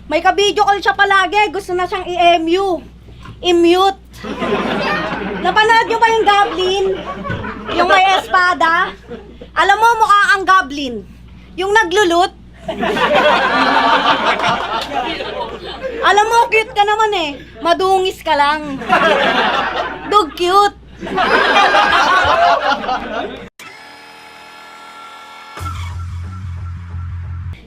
May ka-video call siya palagi. Gusto na siyang i-MU. I-mute. Napanood niyo ba yung Goblin? Yung may espada? Alam mo, mukha ang Goblin. Yung naglulut. Alam mo, cute ka naman eh. Madungis ka lang. Dog cute.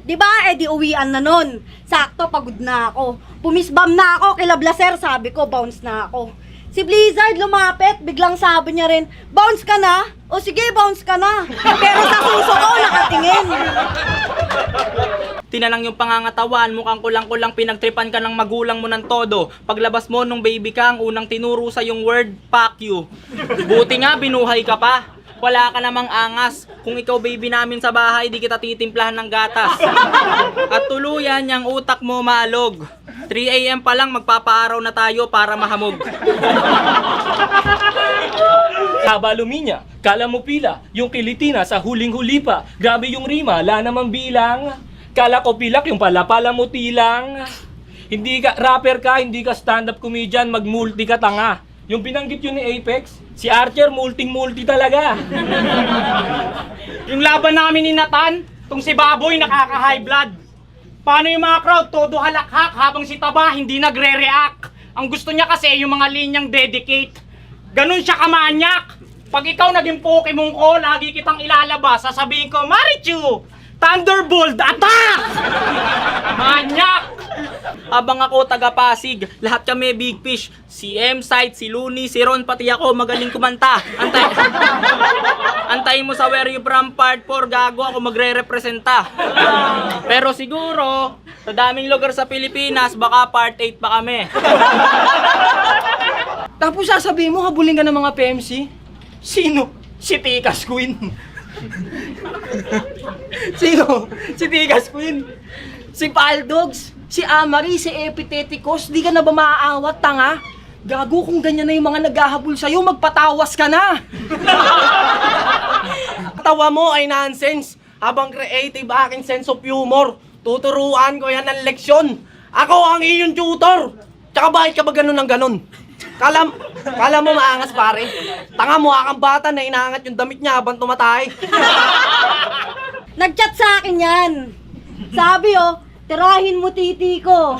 Diba, di uwian na nun. Sakto, pagod na ako. Pumisbam na ako, kila Blaser, sabi ko, bounce na ako. Si Blizzard lumapit, biglang sabi niya rin, bounce ka na? O sige, bounce ka na. Pero sa suso ko, nakatingin. Tinanang yung pangangatawan, mukhang kulang-kulang pinagtripan ka ng magulang mo ng todo. Paglabas mo nung baby ka, ang unang tinuro sa yung word, fuck you. Buti nga, binuhay ka pa. Wala ka namang angas. Kung ikaw baby namin sa bahay, di kita titimplahan ng gatas. At tuluyan, yung utak mo maalog. 3 AM pa lang, magpapaaraw na tayo para mahamog. Haba luminya, kala mo pila, yung kilitina sa huling-huli pa. Grabe yung rima, la namang bilang. Kala ko pilak, yung pala mo tilang. Hindi ka, rapper ka, hindi ka stand-up comedian, mag-multi ka tanga. Yung binanggit yun ni Apex, si Archer multing-multi talaga. Yung laban namin ni Nathan, tong si Baboy nakaka-high blood. Paano yung mga crowd, todo halakhak habang si Taba hindi nagre-react. Ang gusto niya kasi yung mga linyang dedicate. Ganun siya kamanyak. Pag ikaw naging Pokemon ko, lagi kitang ilalabas, sasabihin ko, Marichu! Thunderbolt attack! Manyak! Abang ako taga Pasig, lahat kami big fish. Si M-Site, si Looney, si Ron, pati ako magaling kumanta. Antayin mo sa Where You From Part 4, gago ako magre-representa. Pero siguro, sa daming lugar sa Pilipinas, baka Part 8 pa kami. Tapos sasabihin mo, habulin ka ng mga PMC? Sino? Si Tikas Queen. Sino? Si Tigas Queen? Si Paldogs? Si Amari? Si Epiteticos? Di ka na ba maaawat, tanga? Gago, kung ganyan na yung mga naghahabol sa'yo, magpatawas ka na! Tawa mo ay nonsense. Habang creative aking sense of humor, tuturuan ko yan ng leksyon. Ako ang iyong tutor. Tsaka bakit ka ba ganun ng ganun? Kala mo maangas pare. Tanga mo kang bata na inaangat yung damit niya habang tumatay. Nag-chat sa akin yan. Sabi tirahin mo titi ko.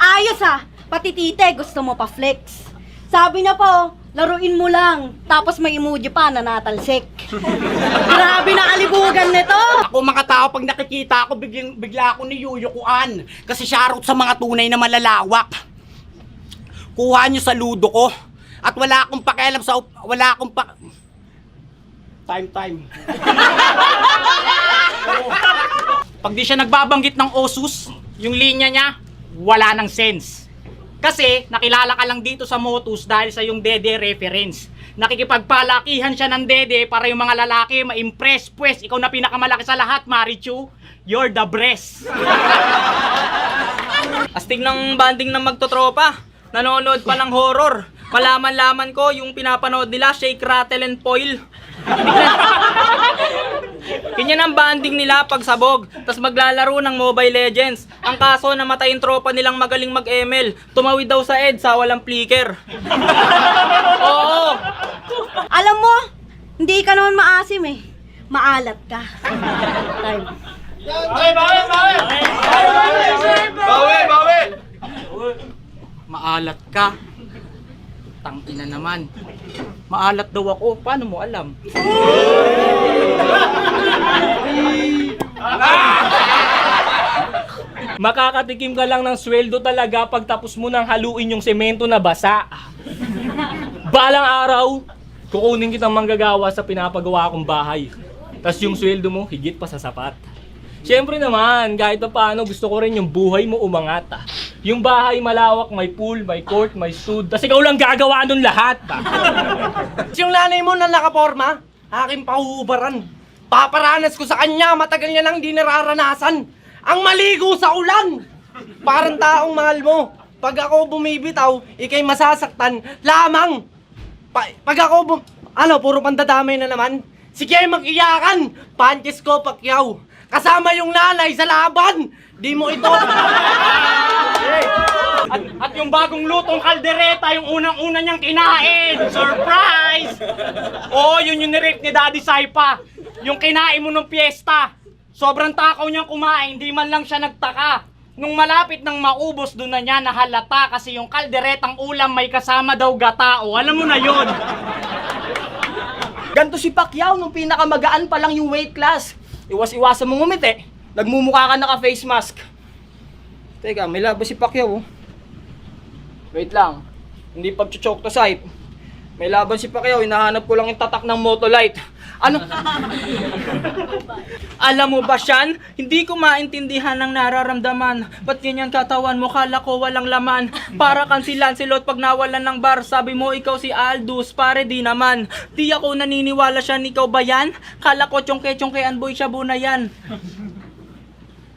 Ayos pati tite gusto mo pa flex. Sabi niya po, laruin mo lang. Tapos may emoji pa na natalsik. Grabe na kalibugan nito. Ako mga tao, pag nakikita ako, bigla ako niyuyukuan. Kasi shoutout sa mga tunay na malalawak. Kuha nyo sa ludo ko. At wala akong pakialam sa... Wala akong Time. Pag di siya nagbabanggit ng Osus, yung linya niya, wala nang sense. Kasi nakilala ka lang dito sa Motus dahil sa yung dede reference. Nakikipagpalakihan siya ng dede para yung mga lalaki ma-impress. Pues, ikaw na pinakamalaki sa lahat, Marichu. You're the breast. Astig ng banding ng magtotropa. Nanonood pa ng horror. Malaman-laman ko yung pinapanood nila, Shake, Rattle, and Foil. Ganyan ang banding nila pag sabog, tas maglalaro ng Mobile Legends. Ang kaso, namatay yung tropa nilang magaling mag-ML. Tumawid daw sa EDSA, walang flicker. Oo. Alam mo, hindi ka naman maasim maalat ka. Time. Bawi! Maalat ka. Tangina naman. Maalat daw ako. Paano mo alam? Makakatikim ka lang ng sweldo talaga pag tapos mo nang haluin yung semento na basa. Balang araw, kukunin kitang manggagawa sa pinapagawa kong bahay. Tas yung sweldo mo, higit pa sa sapat. Siyempre naman, kahit pa paano, gusto ko rin yung buhay mo umangat. Yung bahay malawak, may pool, may court, may stud. Tas ikaw lang gagawa nun lahat. Yung nanay mo na nakaporma, aking pahuhubaran. Paparanas ko sa kanya, matagal niya nang di nararanasan. Ang maligo sa ulan! Parang taong mahal mo. Pag ako bumibitaw, ikay masasaktan lamang. Pag ako puro pandadamay na naman. Sige, mag-iyakan! Panties ko, Pacquiao. Kasama yung nanay sa laban! Di mo ito. At yung bagong lutong kaldereta, yung unang-una niyang kinain. Surprise! Oo, yun yung nirip ni Daddy Saipa. Yung kinain mo nung piyesta. Sobrang takaw niyang kumain, hindi man lang siya nagtaka. Nung malapit nang maubos, doon na niya nahalata kasi yung kalderetang ulam may kasama daw gatao. Alam mo na yun. Ganto si Pacquiao nung pinakamagaan pa lang yung weight class. Iwas-iwasan mo ngumiti. Nagmumukha ka naka-face mask. Teka, may laban si Pacquiao. Wait lang. Hindi pag-choke to sight. May laban si Pacquiao, hinahanap ko lang yung tatak ng Motolite. Ano? Alam mo ba, Sean? Hindi ko maintindihan ang nararamdaman. Ba't ganyan katawan mo? Kala ko walang laman. Para kang si Lancelot pag nawalan ng bar. Sabi mo ikaw si Aldous, pare di naman. Di ako naniniwala siya, ikaw ba yan? Kala ko tsongke-tsongkean boy siya na yan.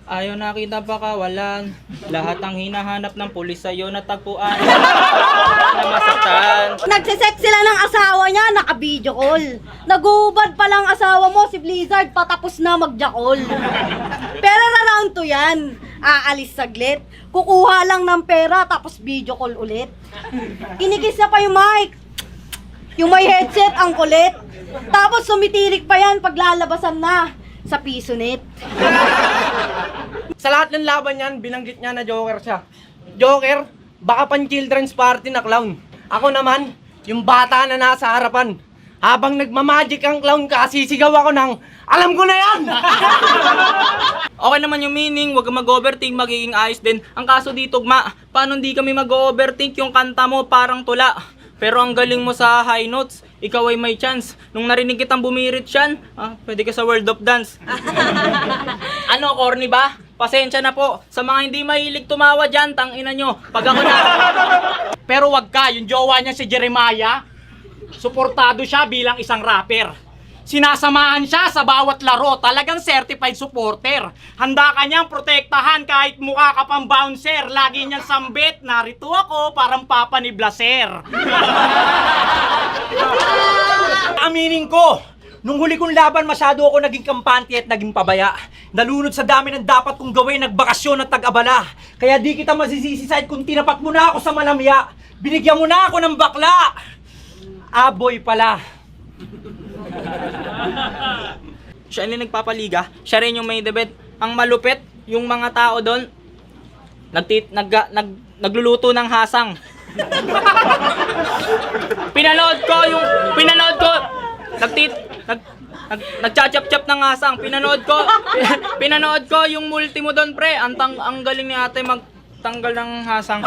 Ayaw nakita pa kawalan. Lahat ang hinahanap ng pulis sa'yo natagpuan. Na masaktan. Nagsisex sila ng asawa niya, naka-video call. Nag-uubad pa lang asawa mo, si Blizzard, patapos na mag-jackal. Pero na-round to yan. Aalis saglit, kukuha lang ng pera, tapos video call ulit. Kinikis na pa yung mic. Yung may headset, ang kulit. Tapos sumitirik pa yan paglalabasan na sa piso net. Sa lahat ng laban yan, binanggit niya na Joker siya. Joker, baka pan children's party na clown. Ako naman, yung bata na nasa harapan. Habang nagmamagic ang clown ka, sisigaw ako ng, alam ko na yan! Okay naman yung meaning, wag kang mag-overthink, magiging ayos din. Ang kaso dito, paano hindi kami mag-overthink? Yung kanta mo parang tula. Pero ang galing mo sa high notes, ikaw ay may chance. Nung narinig kitang bumirit siyan, pwede ka sa World of Dance. Ano, corny ba? Pasensya na po. Sa mga hindi mahilig tumawa dyan, tangina nyo. Pag ako na... Pero wag ka, yung jowa niya si Jeremiah, suportado siya bilang isang rapper. Sinasamahan siya sa bawat laro, talagang certified supporter. Handa ka niyang protektahan kahit mukha ka pang bouncer. Lagi niyang sambit, narito ako, parang papa ni Blaser. Aminin ko, nung huli kong laban, masyado ako naging kampante at naging pabaya. Nalunod sa dami ng dapat kong gawin, nagbakasyon at tag-abala. Kaya di kita masisiside kung tinapat mo na ako sa malamya. Binigyan mo na ako ng bakla. Aboy pala. Siya rin nagpapaliga, siya rin yung may debate. Ang malupit, yung mga tao doon, nagluluto ng hasang. Pinanood ko, nagchachap-chap ng hasang. Pinanood ko yung multi mo doon, pre. Ang galing ni ate magtanggal ng hasang.